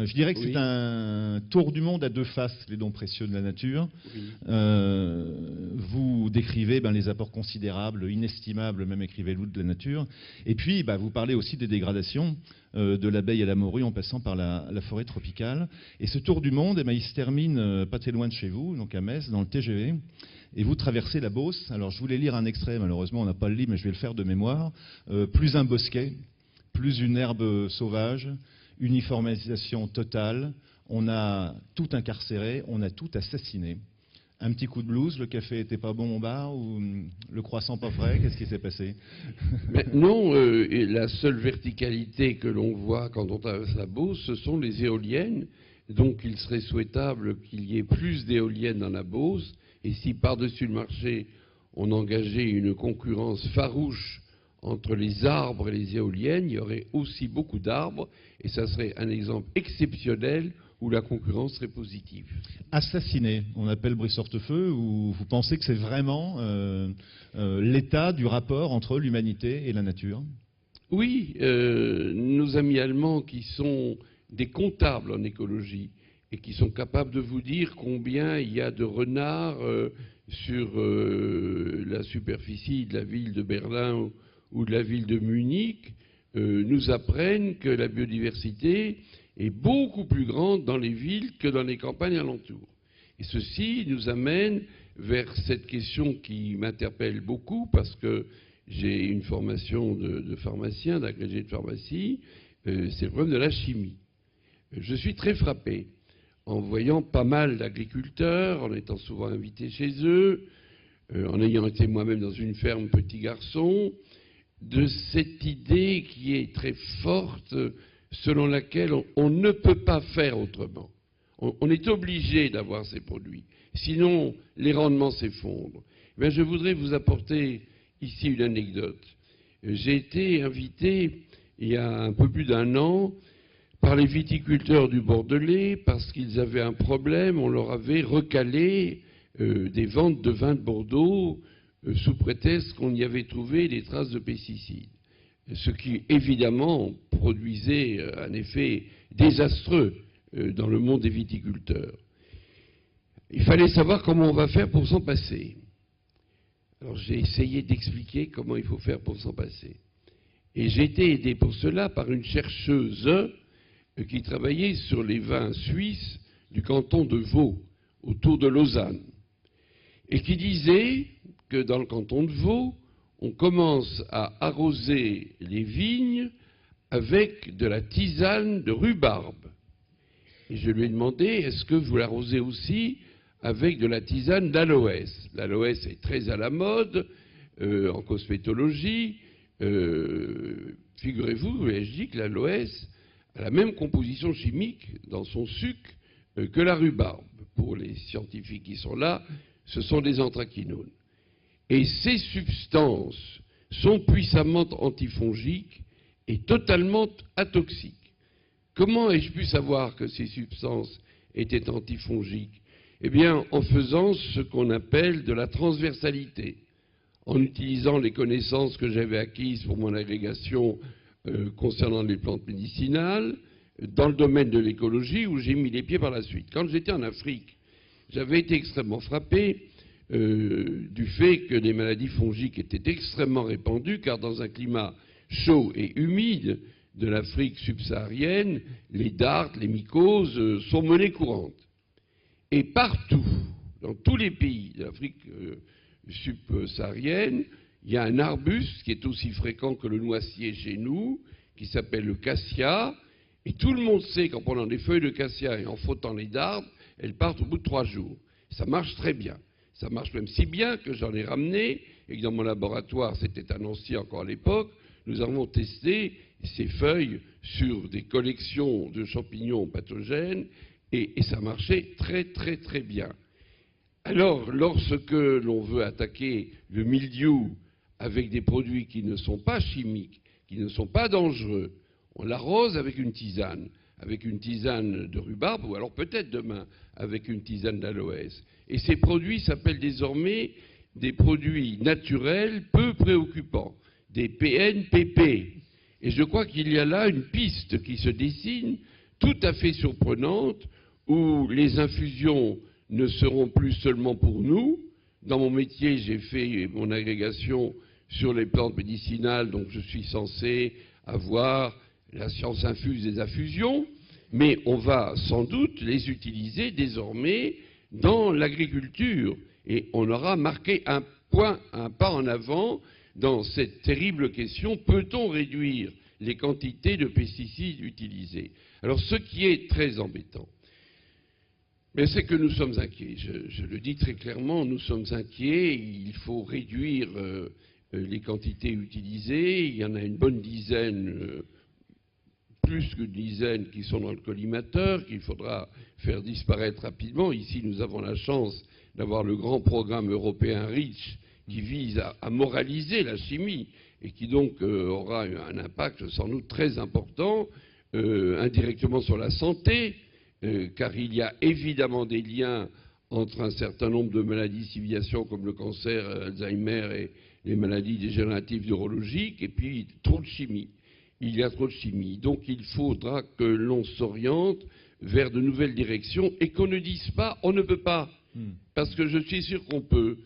Je dirais que Oui. c'est un tour du monde à deux faces, les dons précieux de la nature. Oui. Vous décrivez les apports considérables, inestimables, même écrivez-vous, de la nature. Et puis, vous parlez aussi des dégradations de l'abeille à la morue en passant par la forêt tropicale. Et ce tour du monde, il se termine pas très loin de chez vous, donc à Metz, dans le TGV. Et vous traversez la Beauce. Alors, je voulais lire un extrait, malheureusement, on n'a pas le livre, mais je vais le faire de mémoire. Plus un bosquet, plus une herbe sauvage, uniformisation totale, on a tout incarcéré, on a tout assassiné. Un petit coup de blues, le café était pas bon au bar, ou le croissant pas frais, qu'est-ce qui s'est passé? Mais non, et la seule verticalité que l'on voit quand on traverse la Beauce, ce sont les éoliennes. Donc il serait souhaitable qu'il y ait plus d'éoliennes dans la Beauce. Et si par-dessus le marché, on engageait une concurrence farouche entre les arbres et les éoliennes, il y aurait aussi beaucoup d'arbres. Et ça serait un exemple exceptionnel où la concurrence serait positive. Assassiné, on appelle Brice Hortefeux, ou vous pensez que c'est vraiment l'état du rapport entre l'humanité et la nature? Oui, nos amis allemands qui sont des comptables en écologie et qui sont capables de vous dire combien il y a de renards sur la superficie de la ville de Berlin ou de la ville de Munich, nous apprennent que la biodiversité est beaucoup plus grande dans les villes que dans les campagnes alentours. Et ceci nous amène vers cette question qui m'interpelle beaucoup parce que j'ai une formation de pharmacien, d'agrégé de pharmacie, c'est le problème de la chimie. Je suis très frappé en voyant pas mal d'agriculteurs, en étant souvent invité chez eux, en ayant été moi-même dans une ferme petit garçon, de cette idée qui est très forte, selon laquelle on ne peut pas faire autrement. On est obligé d'avoir ces produits, sinon les rendements s'effondrent. Eh je voudrais vous apporter ici une anecdote. J'ai été invité il y a un peu plus d'un an par les viticulteurs du Bordelais parce qu'ils avaient un problème, on leur avait recalé des ventes de vin de Bordeaux sous prétexte qu'on y avait trouvé des traces de pesticides. Ce qui, évidemment, produisait un effet désastreux dans le monde des viticulteurs. Il fallait savoir comment on va faire pour s'en passer. Alors j'ai essayé d'expliquer comment il faut faire pour s'en passer. Et j'ai été aidé pour cela par une chercheuse qui travaillait sur les vins suisses du canton de Vaud, autour de Lausanne, et qui disait que dans le canton de Vaud, on commence à arroser les vignes avec de la tisane de rhubarbe. Et je lui ai demandé, est-ce que vous l'arrosez aussi avec de la tisane d'aloès? L'aloès est très à la mode en cosmétologie. Figurez-vous, je dis que l'aloès a la même composition chimique dans son sucre que la rhubarbe. Pour les scientifiques qui sont là, ce sont des anthraquinones. Et ces substances sont puissamment antifongiques et totalement atoxiques. Comment ai-je pu savoir que ces substances étaient antifongiques? Eh bien, en faisant ce qu'on appelle de la transversalité, en utilisant les connaissances que j'avais acquises pour mon agrégation concernant les plantes médicinales, dans le domaine de l'écologie où j'ai mis les pieds par la suite. Quand j'étais en Afrique, j'avais été extrêmement frappé du fait que les maladies fongiques étaient extrêmement répandues, car dans un climat chaud et humide de l'Afrique subsaharienne, les dartres, les mycoses sont monnaie courante. Et partout, dans tous les pays de l'Afrique subsaharienne, il y a un arbuste qui est aussi fréquent que le noisier chez nous, qui s'appelle le cassia, et tout le monde sait qu'en prenant des feuilles de cassia et en frottant les dardes, elles partent au bout de 3 jours. Ça marche très bien. Ça marche même si bien que j'en ai ramené, et que dans mon laboratoire, c'était à Nancy encore à l'époque, nous avons testé ces feuilles sur des collections de champignons pathogènes, et ça marchait très très très bien. Alors, lorsque l'on veut attaquer le mildiou avec des produits qui ne sont pas chimiques, qui ne sont pas dangereux, on l'arrose avec une tisane de rhubarbe, ou alors peut-être demain avec une tisane d'aloès. Et ces produits s'appellent désormais des produits naturels peu préoccupants, des PNPP. Et je crois qu'il y a là une piste qui se dessine tout à fait surprenante où les infusions ne seront plus seulement pour nous. Dans mon métier, j'ai fait mon agrégation sur les plantes médicinales, donc je suis censé avoir la science infuse des infusions, mais on va sans doute les utiliser désormais dans l'agriculture. Et on aura marqué un pas en avant dans cette terrible question, peut-on réduire les quantités de pesticides utilisés? Alors ce qui est très embêtant, c'est que nous sommes inquiets. Je le dis très clairement, nous sommes inquiets. Il faut réduire les quantités utilisées. Il y en a une bonne dizaine, plus qu'une dizaine, qui sont dans le collimateur, qu'il faudra faire disparaître rapidement. Ici, nous avons la chance d'avoir le grand programme européen REACH qui vise à moraliser la chimie et qui donc aura un impact sans doute très important, indirectement sur la santé, car il y a évidemment des liens entre un certain nombre de maladies de civilisation comme le cancer, Alzheimer et les maladies dégénératives neurologiques, et puis trop de chimie. Il y a trop de chimie. Donc il faudra que l'on s'oriente vers de nouvelles directions et qu'on ne dise pas on ne peut pas, parce que je suis sûr qu'on peut.